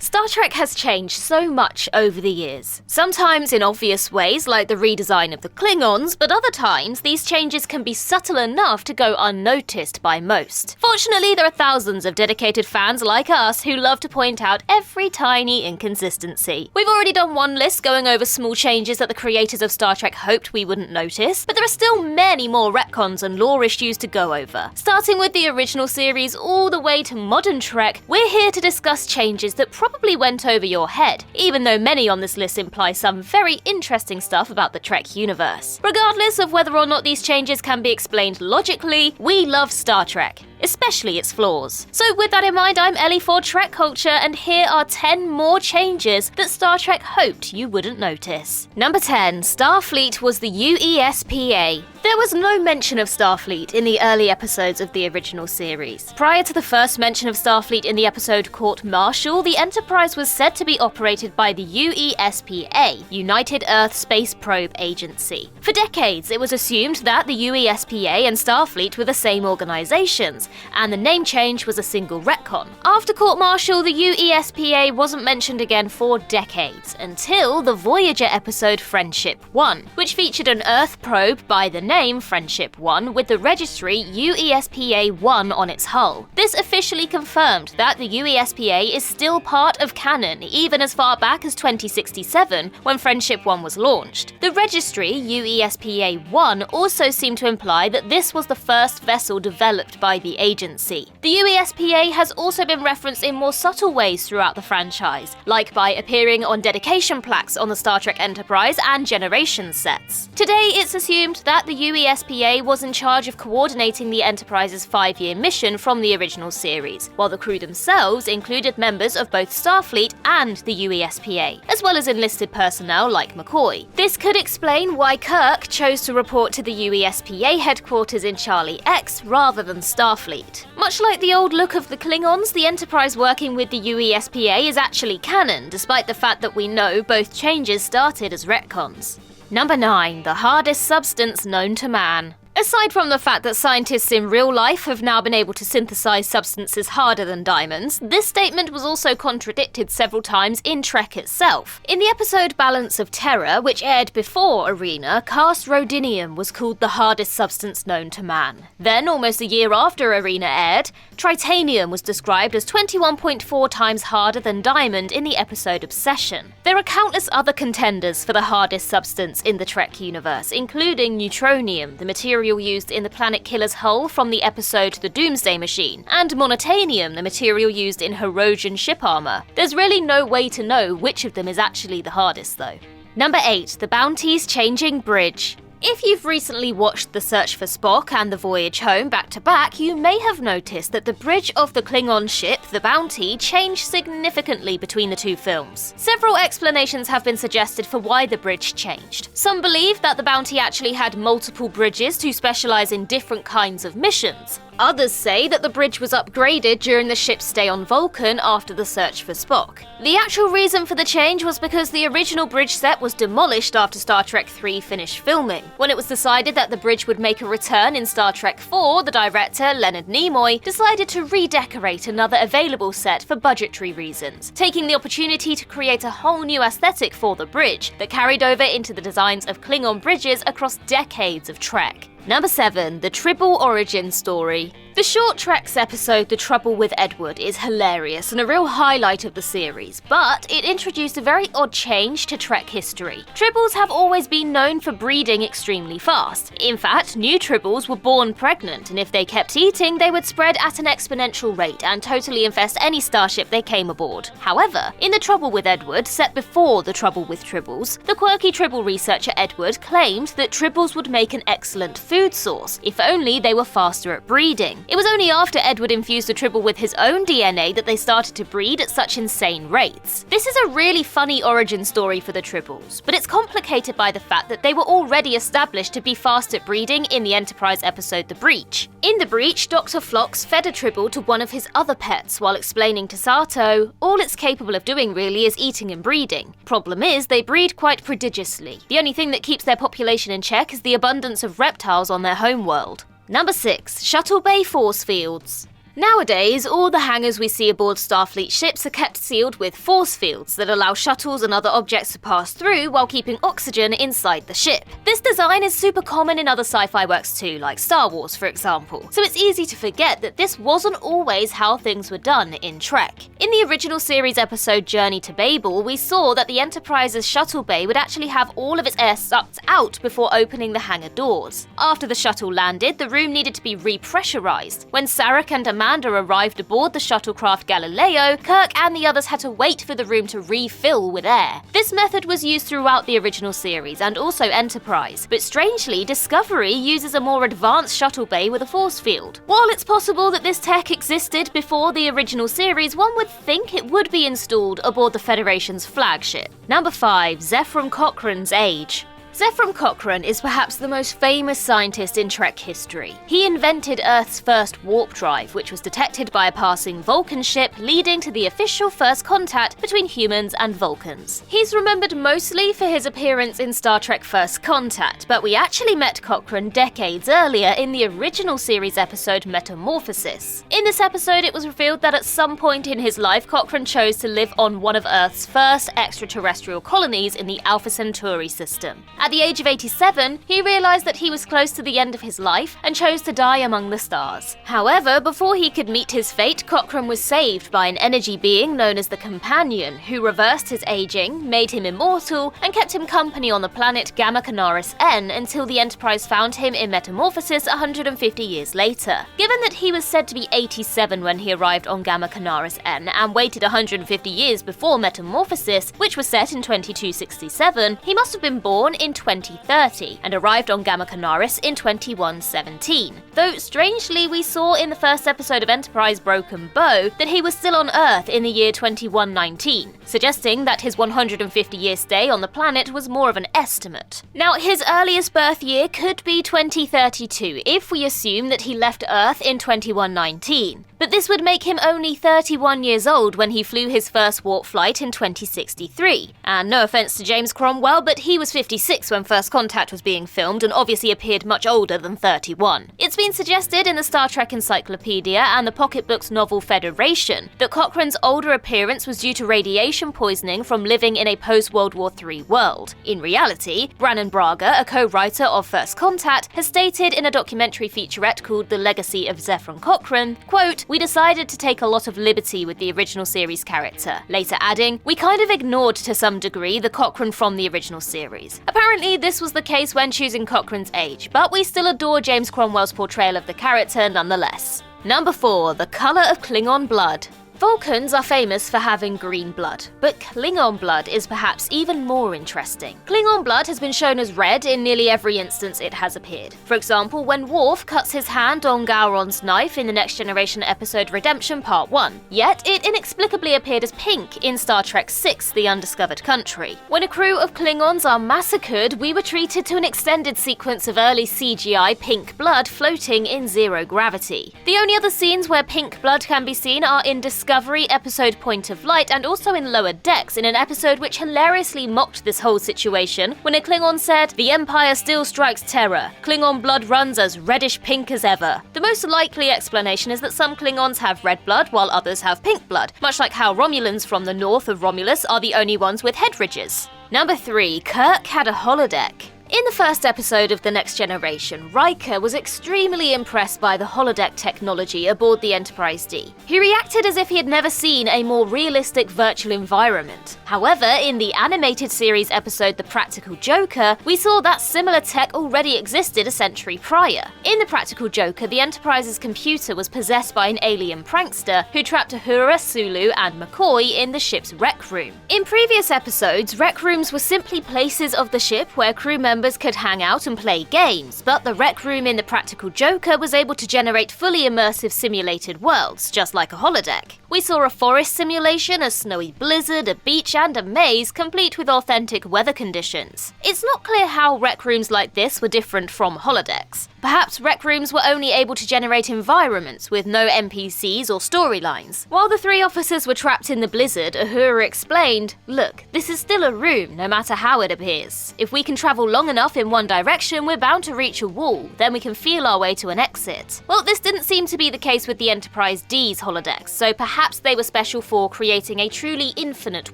Star Trek has changed so much over the years. Sometimes in obvious ways like the redesign of the Klingons, but other times these changes can be subtle enough to go unnoticed by most. Fortunately, there are thousands of dedicated fans like us who love to point out every tiny inconsistency. We've already done one list going over small changes that the creators of Star Trek hoped we wouldn't notice, but there are still many more retcons and lore issues to go over. Starting with the original series all the way to modern Trek, we're here to discuss changes that probably went over your head, even though many on this list imply some very interesting stuff about the Trek universe. Regardless of whether or not these changes can be explained logically, we love Star Trek, especially its flaws. So with that in mind, I'm Ellie for TrekCulture, and here are 10 more changes that Star Trek hoped you wouldn't notice. Number 10. Starfleet was the UESPA. There was no mention of Starfleet in the early episodes of the original series. Prior to the first mention of Starfleet in the episode Court Martial, the Enterprise was said to be operated by the UESPA, United Earth Space Probe Agency. For decades, it was assumed that the UESPA and Starfleet were the same organizations, and the name change was a single retcon. After Court Martial, the UESPA wasn't mentioned again for decades, until the Voyager episode Friendship 1, which featured an Earth probe by the name Friendship 1 with the registry UESPA-1 on its hull. This officially confirmed that the UESPA is still part of canon, even as far back as 2067, when Friendship 1 was launched. The registry UESPA-1 also seemed to imply that this was the first vessel developed by the agency. The UESPA has also been referenced in more subtle ways throughout the franchise, like by appearing on dedication plaques on the Star Trek Enterprise and Generations sets. Today, it's assumed that the UESPA was in charge of coordinating the Enterprise's 5-year mission from the original series, while the crew themselves included members of both Starfleet and the UESPA, as well as enlisted personnel like McCoy. This could explain why Kirk chose to report to the UESPA headquarters in Charlie X rather than Starfleet. Much like the old look of the Klingons, the Enterprise working with the UESPA is actually canon, despite the fact that we know both changes started as retcons. Number 9. The hardest substance known to man. Aside from the fact that scientists in real life have now been able to synthesize substances harder than diamonds, this statement was also contradicted several times in Trek itself. In the episode Balance of Terror, which aired before Arena, cast rhodinium was called the hardest substance known to man. Then, almost a year after Arena aired, tritanium was described as 21.4 times harder than diamond in the episode Obsession. There are countless other contenders for the hardest substance in the Trek universe, including neutronium, the material used in the Planet Killer's hull from the episode The Doomsday Machine, and monotanium, the material used in Herodian ship armor. There's really no way to know which of them is actually the hardest though. Number 8. The Bounty's changing bridge. If you've recently watched The Search for Spock and The Voyage Home back-to-back, you may have noticed that the bridge of the Klingon ship, the Bounty, changed significantly between the two films. Several explanations have been suggested for why the bridge changed. Some believe that the Bounty actually had multiple bridges to specialize in different kinds of missions. Others say that the bridge was upgraded during the ship's stay on Vulcan after the search for Spock. The actual reason for the change was because the original bridge set was demolished after Star Trek III finished filming. When it was decided that the bridge would make a return in Star Trek IV, the director, Leonard Nimoy, decided to redecorate another available set for budgetary reasons, taking the opportunity to create a whole new aesthetic for the bridge that carried over into the designs of Klingon bridges across decades of Trek. Number 7. The Tribble origin story. The short Trek's episode The Trouble with Edward is hilarious and a real highlight of the series, but it introduced a very odd change to Trek history. Tribbles have always been known for breeding extremely fast. In fact, new Tribbles were born pregnant, and if they kept eating, they would spread at an exponential rate and totally infest any starship they came aboard. However, in The Trouble with Edward, set before The Trouble with Tribbles, the quirky Tribble researcher Edward claimed that Tribbles would make an excellent food source, if only they were faster at breeding. It was only after Edward infused the Tribble with his own DNA that they started to breed at such insane rates. This is a really funny origin story for the Tribbles, but it's complicated by the fact that they were already established to be fast at breeding in the Enterprise episode The Breach. In The Breach, Dr. Phlox fed a Tribble to one of his other pets while explaining to Sato, all it's capable of doing really is eating and breeding. Problem is, they breed quite prodigiously. The only thing that keeps their population in check is the abundance of reptiles on their homeworld. Number 6. Shuttle Bay Force Fields. Nowadays, all the hangars we see aboard Starfleet ships are kept sealed with force fields that allow shuttles and other objects to pass through while keeping oxygen inside the ship. This design is super common in other sci-fi works too, like Star Wars for example, so it's easy to forget that this wasn't always how things were done in Trek. In the original series episode Journey to Babel, we saw that the Enterprise's shuttle bay would actually have all of its air sucked out before opening the hangar doors. After the shuttle landed, the room needed to be repressurized. When Sarek and Amanda arrived aboard the shuttlecraft Galileo, Kirk and the others had to wait for the room to refill with air. This method was used throughout the original series and also Enterprise, but strangely, Discovery uses a more advanced shuttle bay with a force field. While it's possible that this tech existed before the original series, one would think it would be installed aboard the Federation's flagship. Number 5. Zephram Cochrans Age. Zephram Cochrane is perhaps the most famous scientist in Trek history. He invented Earth's first warp drive, which was detected by a passing Vulcan ship, leading to the official first contact between humans and Vulcans. He's remembered mostly for his appearance in Star Trek First Contact, but we actually met Cochrane decades earlier in the original series episode Metamorphosis. In this episode, it was revealed that at some point in his life, Cochrane chose to live on one of Earth's first extraterrestrial colonies in the Alpha Centauri system. At the age of 87, he realized that he was close to the end of his life and chose to die among the stars. However, before he could meet his fate, Cochrane was saved by an energy being known as the Companion, who reversed his aging, made him immortal, and kept him company on the planet Gamma Canaris N until the Enterprise found him in Metamorphosis 150 years later. Given that he was said to be 87 when he arrived on Gamma Canaris N and waited 150 years before Metamorphosis, which was set in 2267, he must have been born in 2030 and arrived on Gamma Canaris in 2117. Though strangely, we saw in the first episode of Enterprise Broken Bow that he was still on Earth in the year 2119, suggesting that his 150-year stay on the planet was more of an estimate. Now, his earliest birth year could be 2032 if we assume that he left Earth in 2119. But this would make him only 31 years old when he flew his first warp flight in 2063. And no offense to James Cromwell, but he was 56 when First Contact was being filmed and obviously appeared much older than 31. It's been suggested in the Star Trek Encyclopedia and the pocketbook's novel Federation that Cochrane's older appearance was due to radiation poisoning from living in a post-World War III world. In reality, Brannon Braga, a co-writer of First Contact, has stated in a documentary featurette called The Legacy of Zephram Cochrane, quote, "We decided to take a lot of liberty with the original series character," later adding, "We kind of ignored to some degree the Cochrane from the original series. Apparently this was the case when choosing Cochrans Age, but we still adore James Cromwell's portrayal of the character nonetheless." Number 4. The colour of Klingon blood. Vulcans are famous for having green blood, but Klingon blood is perhaps even more interesting. Klingon blood has been shown as red in nearly every instance it has appeared. For example, when Worf cuts his hand on Gowron's knife in the Next Generation episode Redemption Part 1, yet it inexplicably appeared as pink in Star Trek VI: The Undiscovered Country. When a crew of Klingons are massacred, we were treated to an extended sequence of early CGI pink blood floating in zero gravity. The only other scenes where pink blood can be seen are in Discovery episode Point of Light and also in Lower Decks in an episode which hilariously mocked this whole situation when a Klingon said, "The Empire still strikes terror. Klingon blood runs as reddish-pink as ever." The most likely explanation is that some Klingons have red blood while others have pink blood, much like how Romulans from the north of Romulus are the only ones with head ridges. Number 3. Kirk had a holodeck. In the first episode of The Next Generation, Riker was extremely impressed by the holodeck technology aboard the Enterprise D. He reacted as if he had never seen a more realistic virtual environment. However, in the animated series episode The Practical Joker, we saw that similar tech already existed a century prior. In The Practical Joker, the Enterprise's computer was possessed by an alien prankster who trapped Uhura, Sulu, and McCoy in the ship's rec room. In previous episodes, rec rooms were simply places of the ship where crew members could hang out and play games, but the rec room in The Practical Joker was able to generate fully immersive simulated worlds, just like a holodeck. We saw a forest simulation, a snowy blizzard, a beach, and a maze, complete with authentic weather conditions. It's not clear how rec rooms like this were different from holodecks. Perhaps rec rooms were only able to generate environments with no NPCs or storylines. While the three officers were trapped in the blizzard, Uhura explained, "Look, this is still a room, no matter how it appears. If we can travel long enough in one direction, we're bound to reach a wall, then we can feel our way to an exit." Well, this didn't seem to be the case with the Enterprise D's holodecks, so perhaps they were special for creating a truly infinite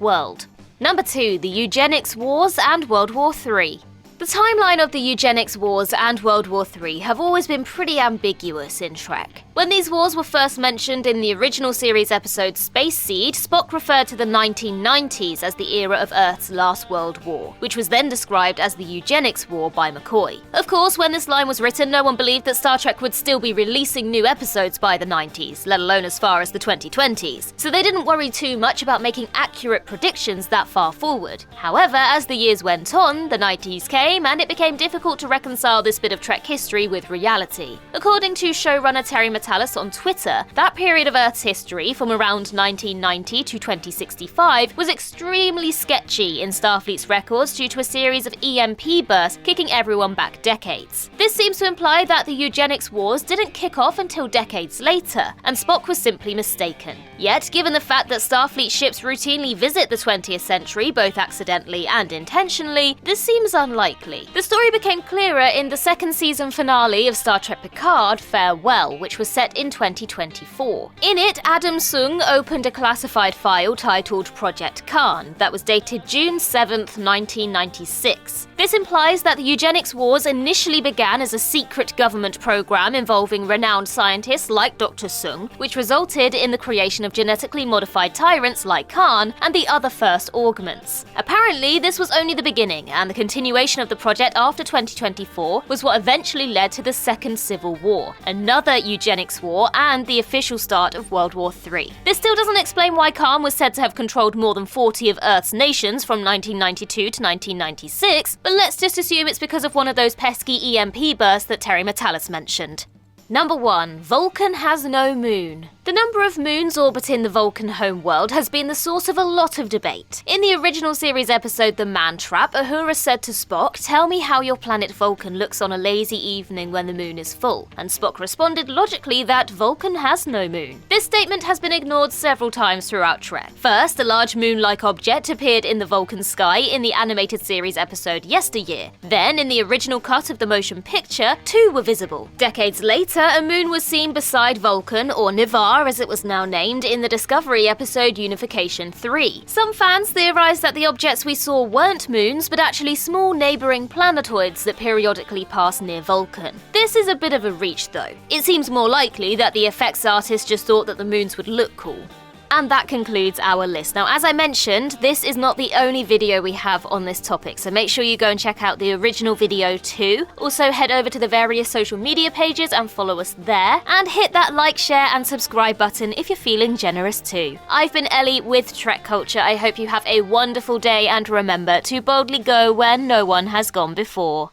world. Number 2. The Eugenics Wars and World War III. The timeline of the Eugenics Wars and World War III have always been pretty ambiguous in Trek. When these wars were first mentioned in the original series episode Space Seed, Spock referred to the 1990s as the era of Earth's last World War, which was then described as the Eugenics War by McCoy. Of course, when this line was written, no one believed that Star Trek would still be releasing new episodes by the 90s, let alone as far as the 2020s, so they didn't worry too much about making accurate predictions that far forward. However, as the years went on, the 90s came, and it became difficult to reconcile this bit of Trek history with reality. According to showrunner Terry Matalas on Twitter, that period of Earth's history, from around 1990 to 2065, was extremely sketchy in Starfleet's records due to a series of EMP bursts kicking everyone back decades. This seems to imply that the Eugenics Wars didn't kick off until decades later, and Spock was simply mistaken. Yet, given the fact that Starfleet ships routinely visit the 20th century, both accidentally and intentionally, this seems unlikely. The story became clearer in the second season finale of Star Trek Picard, Farewell, which was set in 2024. In it, Adam Sung opened a classified file titled Project Khan that was dated June 7th, 1996. This implies that the Eugenics Wars initially began as a secret government program involving renowned scientists like Dr. Sung, which resulted in the creation of genetically modified tyrants like Khan and the other first augments. Apparently, this was only the beginning, and the continuation of the project after 2024 was what eventually led to the Second Civil War, another eugenics war, and the official start of World War III. This still doesn't explain why Khan was said to have controlled more than 40 of Earth's nations from 1992 to 1996, but let's just assume it's because of one of those pesky EMP bursts that Terry Matalas mentioned. Number 1. Vulcan has no moon. The number of moons orbiting the Vulcan homeworld has been the source of a lot of debate. In the original series episode The Man Trap, Uhura said to Spock, "Tell me how your planet Vulcan looks on a lazy evening when the moon is full," and Spock responded logically that Vulcan has no moon. This statement has been ignored several times throughout Trek. First, a large moon-like object appeared in the Vulcan sky in the animated series episode Yesteryear. Then, in the original cut of the motion picture, 2 were visible. Decades later, a moon was seen beside Vulcan, or Nivar as it was now named, in the Discovery episode Unification 3. Some fans theorized that the objects we saw weren't moons, but actually small neighboring planetoids that periodically pass near Vulcan. This is a bit of a reach though. It seems more likely that the effects artist just thought that the moons would look cool. And that concludes our list. Now, as I mentioned, this is not the only video we have on this topic, so make sure you go and check out the original video too. Also, head over to the various social media pages and follow us there, and hit that like, share, and subscribe button if you're feeling generous too. I've been Ellie with TrekCulture. I hope you have a wonderful day, and remember to boldly go where no one has gone before.